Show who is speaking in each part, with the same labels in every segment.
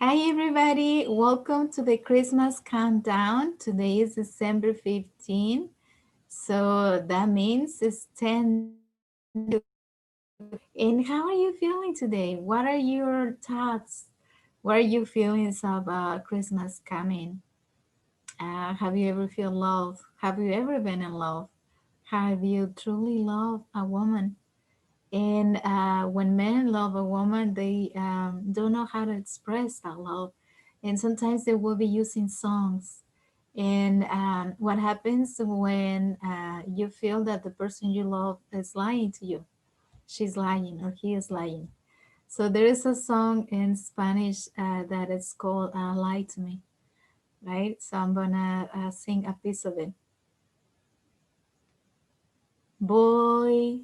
Speaker 1: Hi, everybody. Welcome to the Christmas Countdown. Today is December 15th. So that means it's 10 days to Christmas. And how are you feeling today? What are your thoughts? What are your feelings about Christmas coming? Have you ever feel love? Have you ever been in love? Have you truly loved a woman? And when men love a woman, they don't know how to express that love. And sometimes they will be using songs. And what happens when you feel that the person you love is lying to you? She's lying or he is lying. So there is a song in Spanish that is called Lie to Me, right? So I'm gonna sing a piece of it. Voy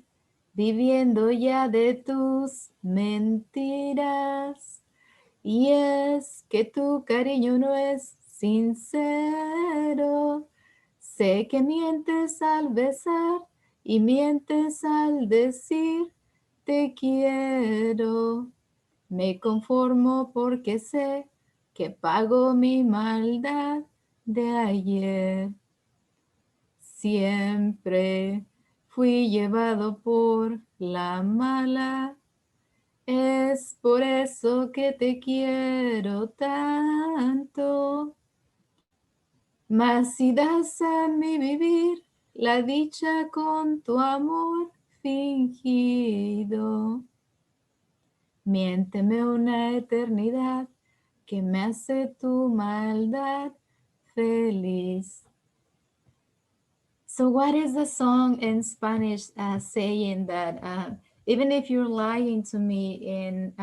Speaker 1: viviendo ya de tus mentiras. Y es que tu cariño no es sincero. Sé que mientes al besar y mientes al decir te quiero. Me conformo porque sé que pago mi maldad de ayer. Siempre fui llevado por la mala. Es por eso que te quiero tanto. Mas si das a mi vivir la dicha con tu amor fingido, miénteme una eternidad que me hace tu maldad feliz. So, what is the song in Spanish saying that even if you're lying to me in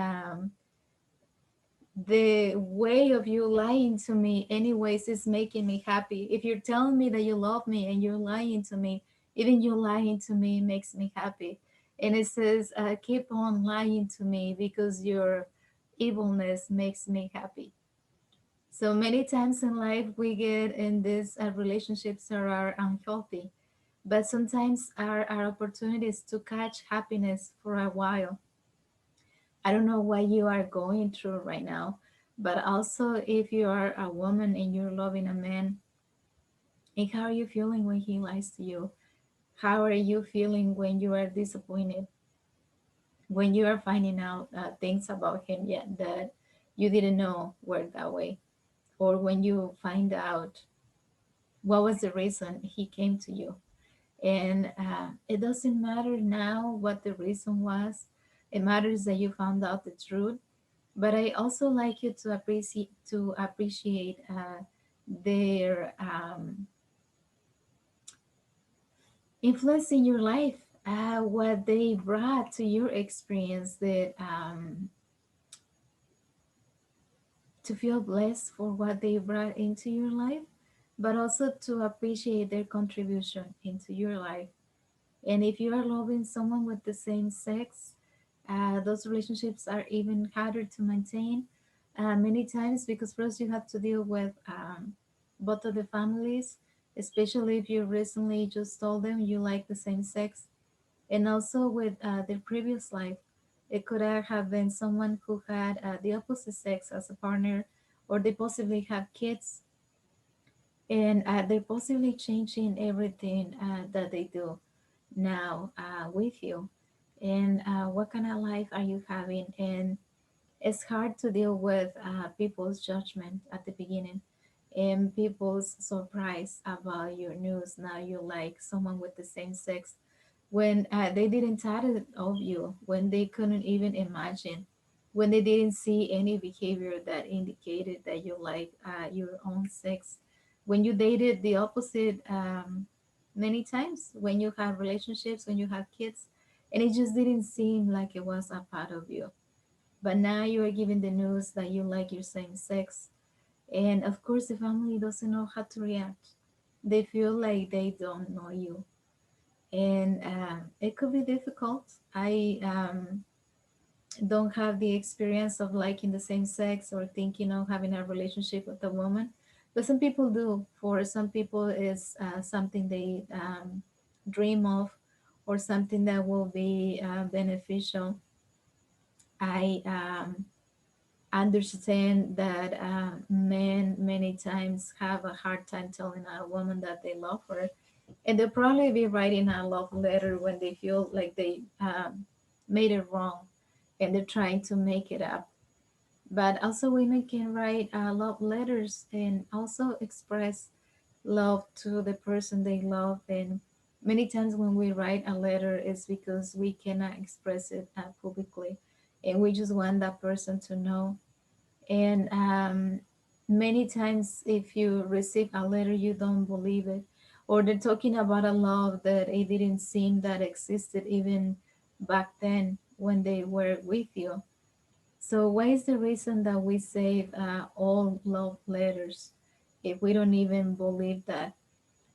Speaker 1: the way of you lying to me, anyways, is making me happy. If you're telling me that you love me and you're lying to me, even you lying to me makes me happy. And it says, keep on lying to me because your evilness makes me happy. So many times in life we get in these relationships that are unhealthy, but sometimes our opportunities to catch happiness for a while. I don't know what you are going through right now, but also if you are a woman and you're loving a man, and how are you feeling when he lies to you? How are you feeling when you are disappointed? When you are finding out things about him yet that you didn't know were that way, or when you find out what was the reason he came to you, and it doesn't matter now what the reason was. It matters that you found out the truth. But I also like you to appreciate their influence in your life, what they brought to your experience, that to feel blessed for what they brought into your life, but also to appreciate their contribution into your life. And if you are loving someone with the same sex, those relationships are even harder to maintain many times, because first you have to deal with both of the families, especially if you recently just told them you like the same sex, and also with their previous life. It could have been someone who had the opposite sex as a partner, or they possibly have kids, and they're possibly changing everything that they do now with you. And what kind of life are you having? And it's hard to deal with people's judgment at the beginning, and people's surprise about your news. Now you like someone with the same sex when they didn't thought it of you, when they couldn't even imagine, when they didn't see any behavior that indicated that you like your own sex, when you dated the opposite many times, when you have relationships, when you have kids, and it just didn't seem like it was a part of you. But now you are given the news that you like your same sex, and of course the family doesn't know how to react. They feel like they don't know you, and it could be difficult. I don't have the experience of liking the same sex or thinking of having a relationship with a woman, but some people do. For some people, it's something they dream of, or something that will be beneficial. I understand that men many times have a hard time telling a woman that they love her, and they'll probably be writing a love letter when they feel like they made it wrong, and they're trying to make it up. But also, women can write love letters and also express love to the person they love. And many times, when we write a letter, it's because we cannot express it publicly, and we just want that person to know. And many times, if you receive a letter, you don't believe it, or they're talking about a love that it didn't seem that existed even back then when they were with you. So, what is the reason that we save all love letters if we don't even believe that?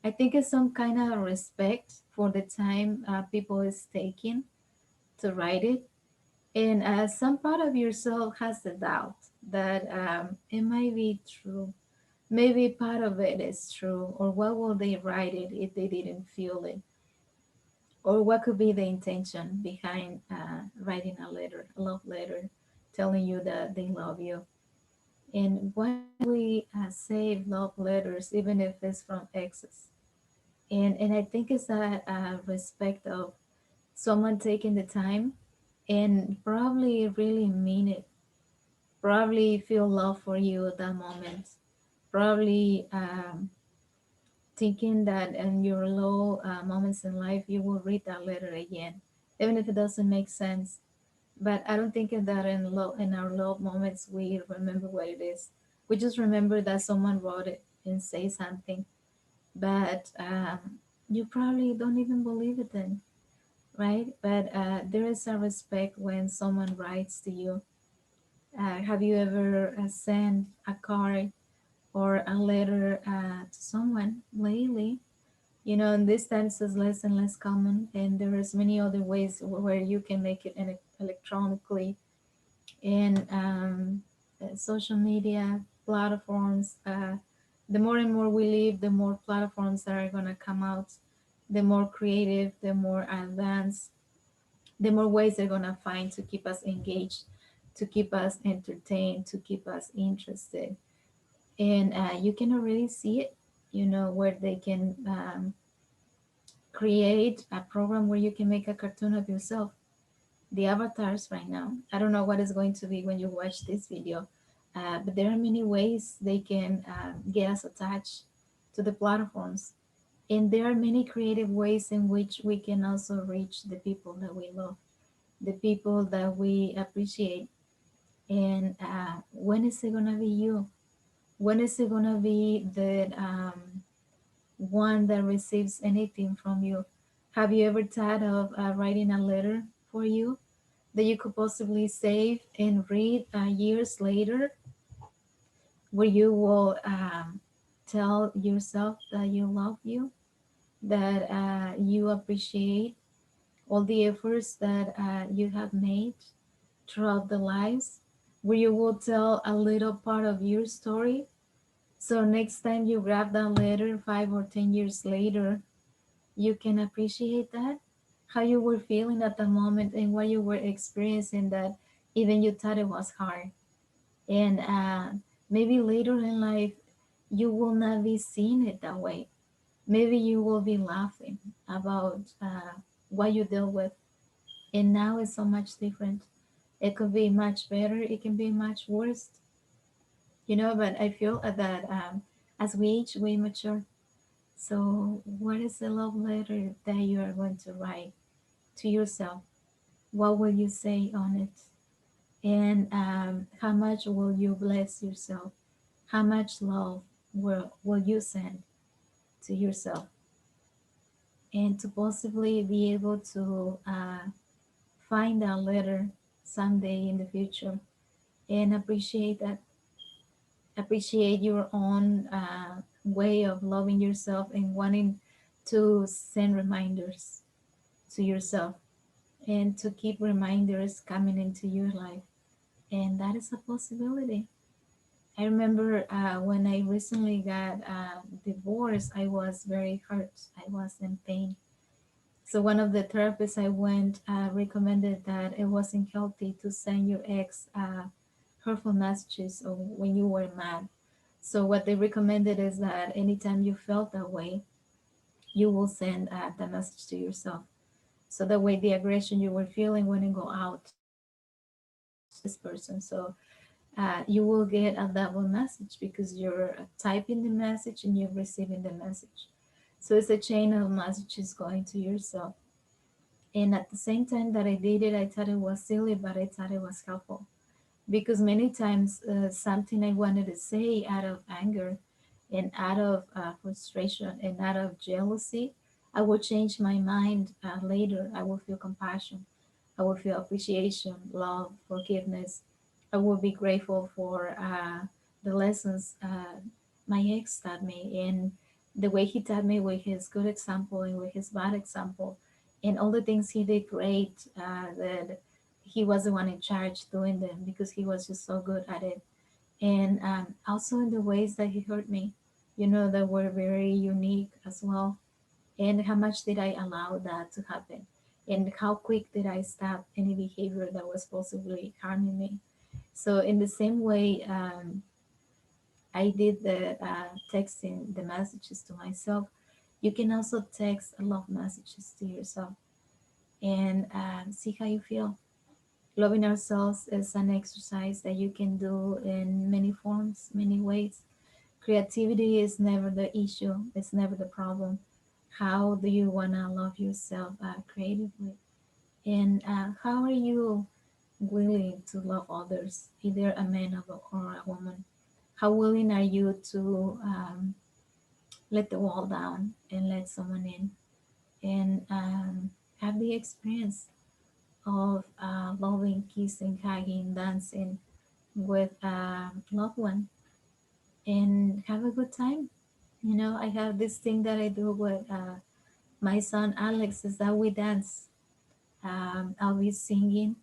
Speaker 1: I think it's some kind of respect for the time people is taking to write it, and some part of yourself has the doubt that it might be true. Maybe part of it is true, or what will they write it if they didn't feel it, or what could be the intention behind writing a letter, a love letter, telling you that they love you. And why do we save love letters even if it's from exes? And I think it's that respect of someone taking the time and probably really mean it, probably feel love for you at that moment, probably thinking that in your low moments in life you will read that letter again, even if it doesn't make sense. But I don't think that in our low moments we remember what it is. We just remember that someone wrote it and say something, but you probably don't even believe it then, right? But there is a respect when someone writes to you. Have you ever sent a card or a letter to someone lately? You know, in these times is less and less common, and there is many other ways where you can make it electronically, and social media platforms. The more and more we live, the more platforms that are gonna come out, the more creative, the more advanced, the more ways they're gonna find to keep us engaged, to keep us entertained, to keep us interested. And you can already see it, you know, where they can create a program where you can make a cartoon of yourself, the avatars right now. I don't know what it's going to be when you watch this video, but there are many ways they can get us attached to the platforms. And there are many creative ways in which we can also reach the people that we love, the people that we appreciate. And when is it gonna be you? When is it gonna be the one that receives anything from you? Have you ever thought of writing a letter for you that you could possibly save and read years later, where you will tell yourself that you love you, that you appreciate all the efforts that you have made throughout the lives, where you will tell a little part of your story. So next time you grab that letter 5 or 10 years later, you can appreciate that, how you were feeling at the moment and what you were experiencing that even you thought it was hard. And maybe later in life, you will not be seeing it that way. Maybe you will be laughing about what you dealt with. And now it's so much different. It could be much better, it can be much worse, you know, but I feel that as we age, we mature. So, what is the love letter that you are going to write to yourself? What will you say on it? And how much will you bless yourself? How much love will you send to yourself? And to possibly be able to find that letter someday in the future and appreciate that, appreciate your own way of loving yourself and wanting to send reminders to yourself and to keep reminders coming into your life. And that is a possibility. I remember when I recently got divorced, I was very hurt. I was in pain. So one of the therapists I went recommended that it wasn't healthy to send your ex hurtful messages or when you were mad. So what they recommended is that anytime you felt that way, you will send the message to yourself. So that way the aggression you were feeling wouldn't go out to this person. So you will get a double message because you're typing the message and you're receiving the message. So it's a chain of messages going to yourself. And at the same time that I did it, I thought it was silly, but I thought it was helpful because many times something I wanted to say out of anger and out of frustration and out of jealousy, I will change my mind later. I will feel compassion. I will feel appreciation, love, forgiveness. I will be grateful for the lessons my ex taught me and the way he taught me with his good example and with his bad example and all the things he did great that he was the one in charge doing them because he was just so good at it. And also in the ways that he hurt me, that were very unique as well. And how much did I allow that to happen? And how quick did I stop any behavior that was possibly harming me? So in the same way, I did the texting the messages to myself. You can also text love messages to yourself and see how you feel. Loving ourselves is an exercise that you can do in many forms, many ways. Creativity is never the issue, it's never the problem. How do you want to love yourself creatively? And how are you willing to love others, either a man or a woman? How willing are you to let the wall down and let someone in and have the experience of loving, kissing, hugging, dancing with a loved one and have a good time? I have this thing that I do with my son Alex is that we dance. I'll be singing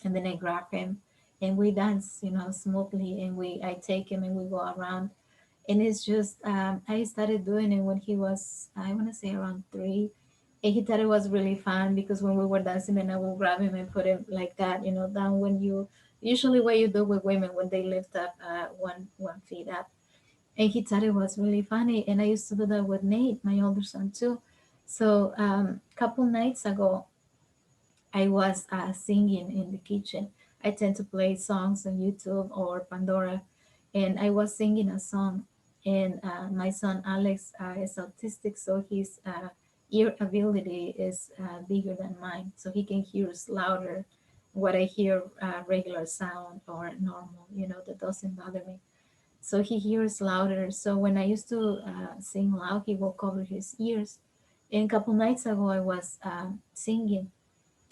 Speaker 1: and then I grab him and we dance, smoothly and I take him and we go around. And it's just, I started doing it when he was, I want to say around 3. And he thought it was really fun because when we were dancing and I will grab him and put him like that, down when usually what you do with women when they lift up one feet up and he thought it was really funny. And I used to do that with Nate, my older son too. So couple nights ago, I was singing in the kitchen. I tend to play songs on YouTube or Pandora, and I was singing a song. And my son Alex is autistic, so his ear ability is bigger than mine, so he can hear louder what I hear regular sound or normal, that doesn't bother me. So he hears louder. So when I used to sing loud, he will cover his ears. And a couple nights ago, I was singing,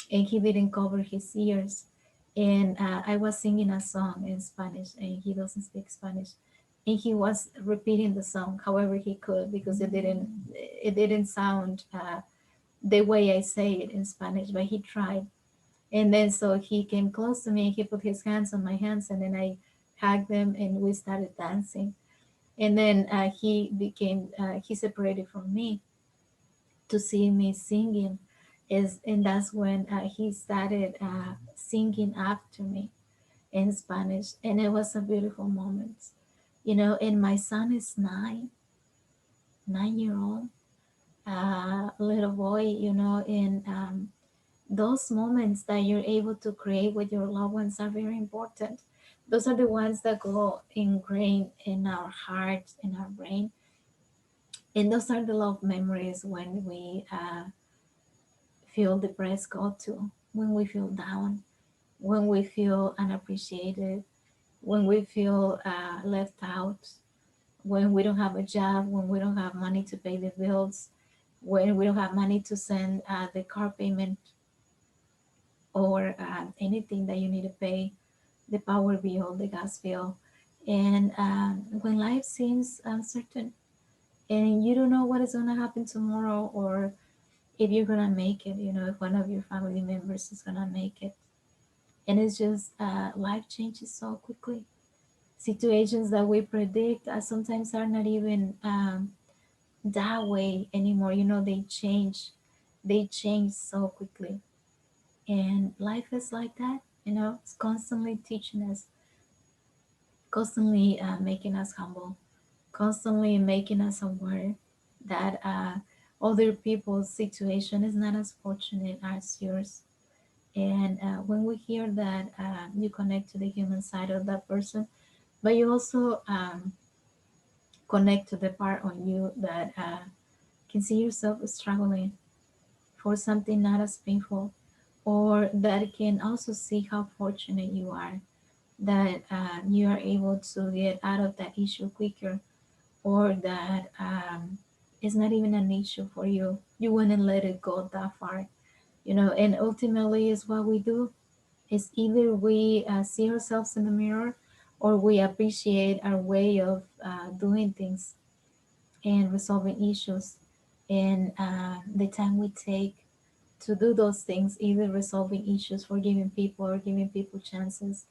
Speaker 1: and he didn't cover his ears. And I was singing a song in Spanish, and he doesn't speak Spanish. And he was repeating the song however he could because it didn't sound the way I say it in Spanish, but he tried. And then so he came close to me, he put his hands on my hands, and then I hugged them and we started dancing. And then he separated from me to see me singing. And that's when he started singing after me in Spanish. And it was a beautiful moment. And my son is 9 year old, little boy, and those moments that you're able to create with your loved ones are very important. Those are the ones that go ingrained in our hearts, in our brain. And those are the love memories when we feel depressed, go to, when we feel down, when we feel unappreciated, when we feel left out, when we don't have a job, when we don't have money to pay the bills, when we don't have money to send the car payment or anything that you need to pay, the power bill, the gas bill. And when life seems uncertain and you don't know what is going to happen tomorrow or if you're going to make it, if one of your family members is going to make it. And it's just life changes so quickly. Situations that we predict sometimes are not even that way anymore. They change so quickly. And life is like that, it's constantly teaching us. constantly making us humble, constantly making us aware that other people's situation is not as fortunate as yours. And when we hear that, you connect to the human side of that person, but you also connect to the part on you that can see yourself struggling for something not as painful, or that can also see how fortunate you are, that you are able to get out of that issue quicker, or that it's not even an issue for you. You wouldn't let it go that far, you know. And ultimately, is what we do is either we see ourselves in the mirror, or we appreciate our way of doing things and resolving issues, and the time we take to do those things, either resolving issues, forgiving people, or giving people chances.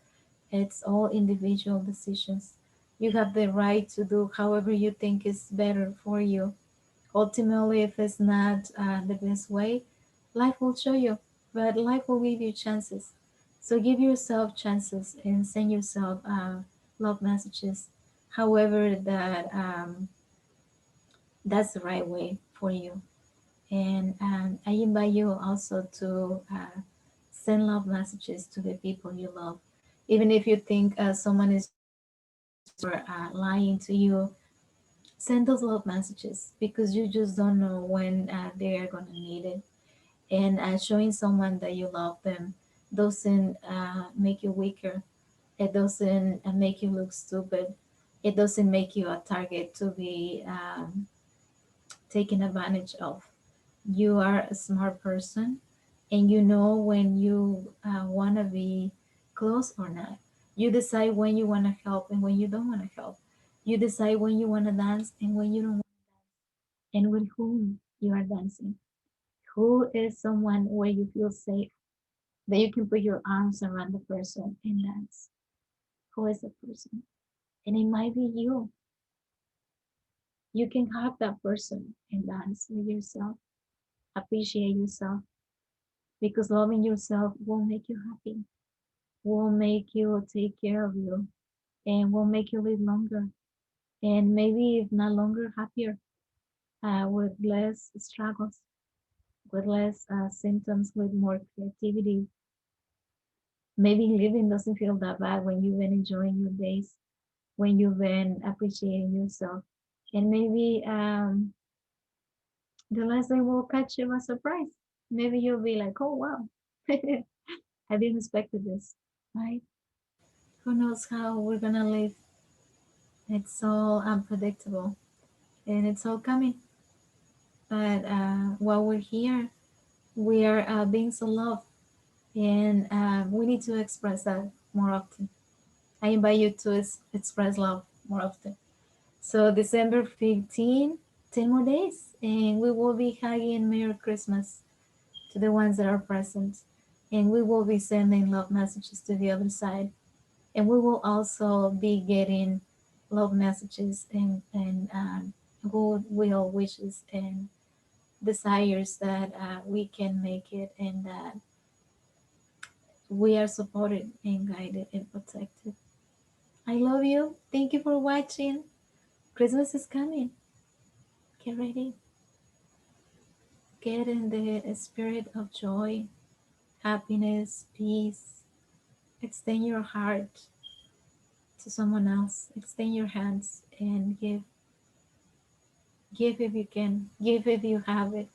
Speaker 1: It's all individual decisions. You have the right to do however you think is better for you. Ultimately, if it's not the best way, life will show you, but life will give you chances. So give yourself chances and send yourself love messages, however that's the right way for you. And I invite you also to send love messages to the people you love. Even if you think someone is cheating or lying to you, send those love messages, because you just don't know when they are going to need it. And showing someone that you love them doesn't make you weaker. It doesn't make you look stupid. It doesn't make you a target to be taken advantage of. You are a smart person, and you know when you want to be close or not. You decide when you want to help and when you don't want to help. You decide when you want to dance and when you don't want, and with whom you are dancing. Who is someone where you feel safe, that you can put your arms around the person and dance? Who is the person? And it might be you. You can hug that person and dance with yourself, appreciate yourself, because loving yourself will make you happy, will make you take care of you, and will make you live longer. And maybe if not longer, happier, with less struggles, with less symptoms, with more creativity. Maybe living doesn't feel that bad when you've been enjoying your days, when you've been appreciating yourself. And maybe the lesson will catch you by surprise. Maybe you'll be like, oh, wow, I didn't expect this, right? Who knows how we're gonna live? It's all unpredictable and it's all coming. But while we're here, we are being so loved, and we need to express that more often. I invite you to express love more often. So, December 15, 10 more days, and we will be hugging Merry Christmas to the ones that are present. And we will be sending love messages to the other side. And we will also be getting love messages and goodwill wishes and desires that we can make it, and that we are supported and guided and protected. I love you. Thank you for watching. Christmas is coming. Get ready. Get in the spirit of joy, happiness, peace. Extend your heart to someone else. Extend your hands and give. Give if you can. Give if you have it.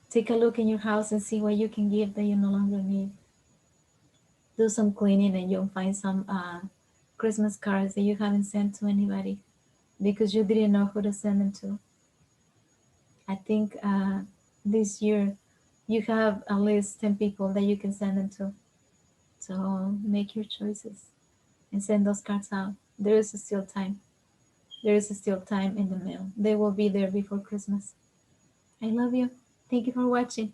Speaker 1: Take a look in your house and see what you can give that you no longer need. Do some cleaning and you'll find some Christmas cards that you haven't sent to anybody because you didn't know who to send them to. I think this year you have at least 10 people that you can send them to. So make your choices and send those cards out. There is still time. There is still time in the mail. They will be there before Christmas. I love you. Thank you for watching.